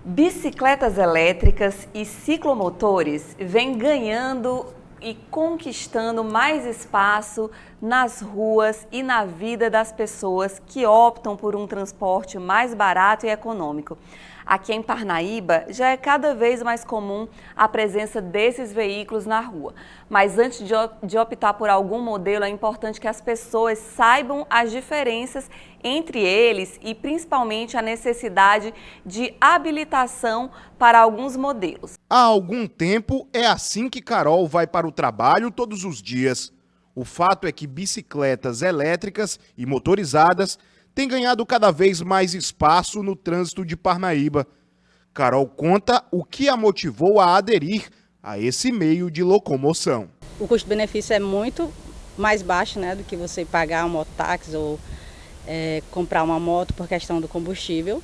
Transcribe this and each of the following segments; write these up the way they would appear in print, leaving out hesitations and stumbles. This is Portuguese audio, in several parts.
Bicicletas elétricas e ciclomotores vêm ganhando e conquistando mais espaço nas ruas e na vida das pessoas que optam por um transporte mais barato e econômico. Aqui em Parnaíba já é cada vez mais comum a presença desses veículos na rua. Mas antes de optar por algum modelo, é importante que as pessoas saibam as diferenças entre eles e principalmente a necessidade de habilitação para alguns modelos. Há algum tempo é assim que Carol vai para o trabalho todos os dias. O fato é que bicicletas elétricas e motorizadas têm ganhado cada vez mais espaço no trânsito de Parnaíba. Carol conta o que a motivou a aderir a esse meio de locomoção. O custo-benefício é muito mais baixo, né, do que você pagar um mototáxi ou comprar uma moto por questão do combustível.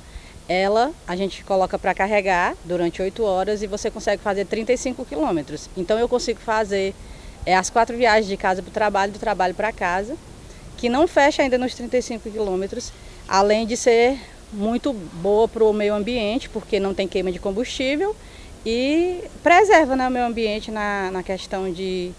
A gente coloca para carregar durante 8 horas e você consegue fazer 35 quilômetros. Então eu consigo fazer as 4 viagens de casa para o trabalho, do trabalho para casa, que não fecha ainda nos 35 quilômetros, além de ser muito boa para o meio ambiente, porque não tem queima de combustível e preserva, né, o meio ambiente na questão de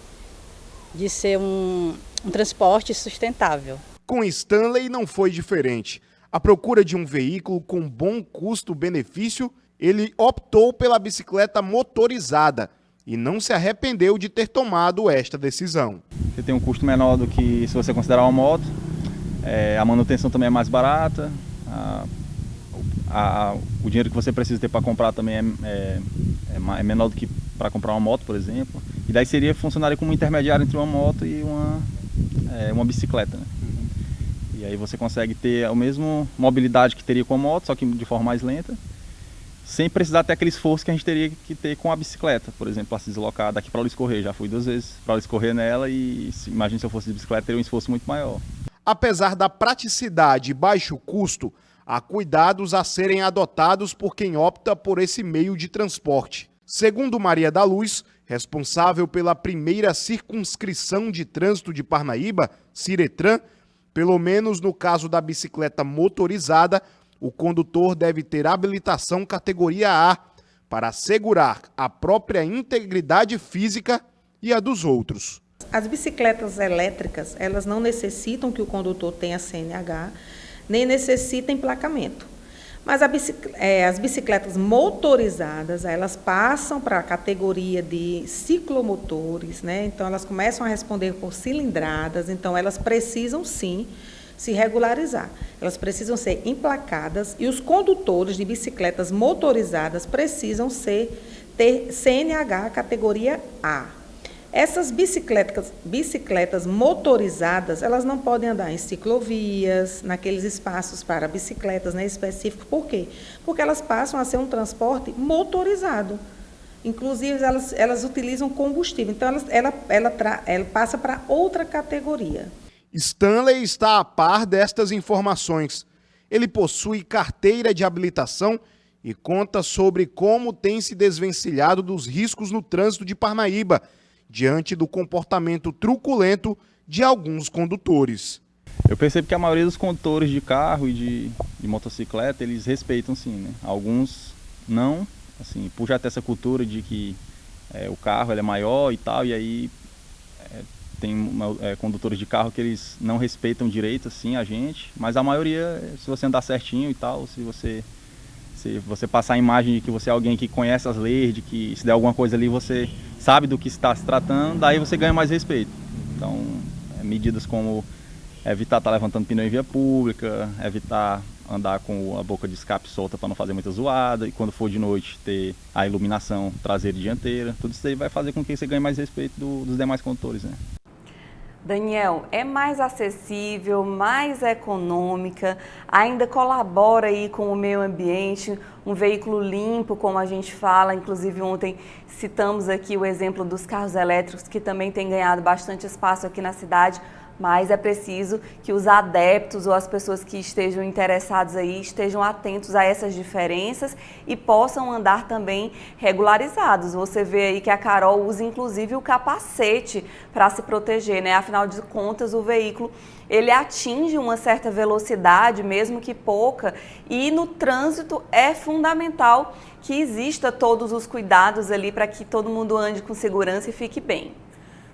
ser um transporte sustentável. Com Stanley não foi diferente. À procura de um veículo com bom custo-benefício, ele optou pela bicicleta motorizada e não se arrependeu de ter tomado esta decisão. Você tem um custo menor do que se você considerar uma moto, a manutenção também é mais barata, o dinheiro que você precisa ter para comprar também é menor do que para comprar uma moto, por exemplo. E daí funcionaria como um intermediário entre uma moto e uma bicicleta, né? E aí você consegue ter a mesma mobilidade que teria com a moto, só que de forma mais lenta, sem precisar ter aquele esforço que a gente teria que ter com a bicicleta, por exemplo, para se deslocar daqui para Luiz Correia. Já fui 2 vezes para Luiz Correia nela e imagine se eu fosse de bicicleta, teria um esforço muito maior. Apesar da praticidade e baixo custo, há cuidados a serem adotados por quem opta por esse meio de transporte. Segundo Maria da Luz, responsável pela primeira circunscrição de trânsito de Parnaíba, Ciretran, pelo menos no caso da bicicleta motorizada, o condutor deve ter habilitação categoria A para assegurar a própria integridade física e a dos outros. As bicicletas elétricas, elas não necessitam que o condutor tenha CNH, nem necessita emplacamento. Mas as bicicletas motorizadas, elas passam para a categoria de ciclomotores, né? Então, elas começam a responder por cilindradas, então elas precisam, sim, se regularizar. Elas precisam ser emplacadas e os condutores de bicicletas motorizadas precisam ter CNH categoria A. Essas bicicletas motorizadas, elas não podem andar em ciclovias, naqueles espaços para bicicletas, né, específicos. Por quê? Porque elas passam a ser um transporte motorizado. Inclusive, elas utilizam combustível. Então, ela passa para outra categoria. Stanley está a par destas informações. Ele possui carteira de habilitação e conta sobre como tem se desvencilhado dos riscos no trânsito de Parnaíba, diante do comportamento truculento de alguns condutores. Eu percebo que a maioria dos condutores de carro e de motocicleta, eles respeitam sim, né? Alguns não, assim, por já ter essa cultura de que o carro ele é maior e tal, e aí tem condutores de carro que eles não respeitam direito assim a gente, mas a maioria, se você andar certinho e tal, se você passar a imagem de que você é alguém que conhece as leis, de que se der alguma coisa ali você sabe do que está se tratando, daí você ganha mais respeito. Então, medidas como evitar estar levantando pneu em via pública, evitar andar com a boca de escape solta para não fazer muita zoada, e quando for de noite ter a iluminação traseira e dianteira, tudo isso aí vai fazer com que você ganhe mais respeito dos demais condutores, né? Daniel, é mais acessível, mais econômica, ainda colabora aí com o meio ambiente, um veículo limpo, como a gente fala, inclusive ontem citamos aqui o exemplo dos carros elétricos, que também tem ganhado bastante espaço aqui na cidade. mas é preciso que os adeptos ou as pessoas que estejam interessados aí estejam atentos a essas diferenças e possam andar também regularizados. Você vê aí que a Carol usa inclusive o capacete para se proteger, né? Afinal de contas, o veículo ele atinge uma certa velocidade, mesmo que pouca, e no trânsito é fundamental que exista todos os cuidados ali para que todo mundo ande com segurança e fique bem.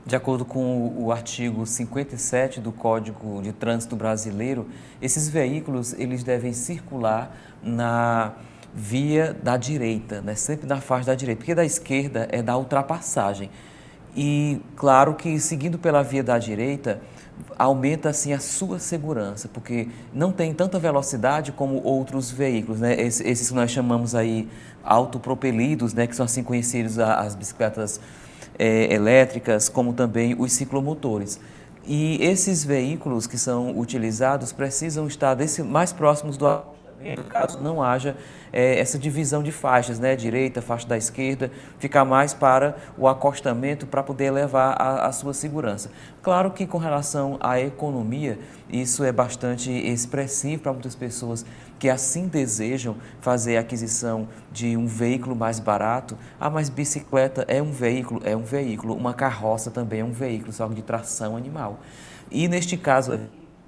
De acordo com o artigo 57 do Código de Trânsito Brasileiro, esses veículos eles devem circular na via da direita, né? Sempre na faixa da direita, porque da esquerda é da ultrapassagem. E claro que seguindo pela via da direita, aumenta assim a sua segurança, porque não tem tanta velocidade como outros veículos, né? Esses que nós chamamos aí autopropelidos, né? Que são assim conhecidos as bicicletas elétricas, como também os ciclomotores. E esses veículos que são utilizados precisam estar mais próximos do acostamento, caso não haja essa divisão de faixas, né? Direita, faixa da esquerda, ficar mais para o acostamento para poder levar a sua segurança. Claro que com relação à economia, isso é bastante expressivo para muitas pessoas que assim desejam fazer a aquisição de um veículo mais barato. Ah, mas bicicleta é um veículo, uma carroça também é um veículo, só que de tração animal. E neste caso,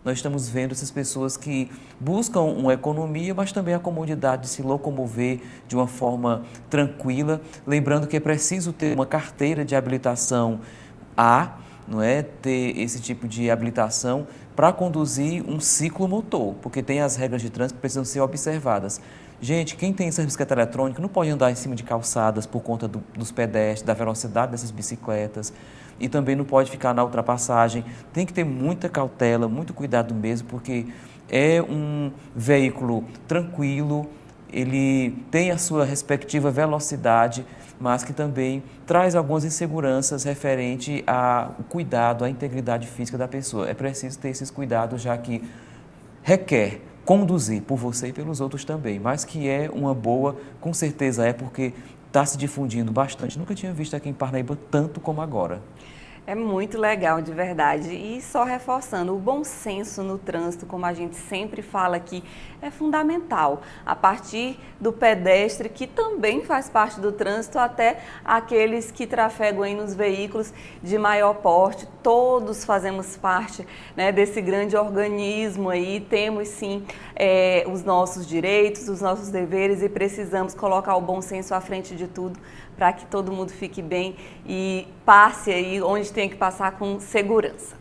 nós estamos vendo essas pessoas que buscam uma economia, mas também a comodidade de se locomover de uma forma tranquila. Lembrando que é preciso ter uma carteira de habilitação A, não é? Ter esse tipo de habilitação para conduzir um ciclomotor, porque tem as regras de trânsito que precisam ser observadas. Gente, quem tem essa bicicleta eletrônica não pode andar em cima de calçadas por conta dos pedestres, da velocidade dessas bicicletas, e também não pode ficar na ultrapassagem. Tem que ter muita cautela, muito cuidado mesmo, porque é um veículo tranquilo, ele tem a sua respectiva velocidade, mas que também traz algumas inseguranças referente ao cuidado, à integridade física da pessoa. É preciso ter esses cuidados, já que requer conduzir por você e pelos outros também, mas que é uma boa, com certeza é, porque está se difundindo bastante. Nunca tinha visto aqui em Parnaíba tanto como agora. É muito legal, de verdade. E só reforçando, o bom senso no trânsito, como a gente sempre fala aqui, é fundamental. A partir do pedestre, que também faz parte do trânsito, até aqueles que trafegam aí nos veículos de maior porte, todos fazemos parte, né, desse grande organismo aí. Temos sim os nossos direitos, os nossos deveres e precisamos colocar o bom senso à frente de tudo para que todo mundo fique bem e passe aí onde tem que passar com segurança.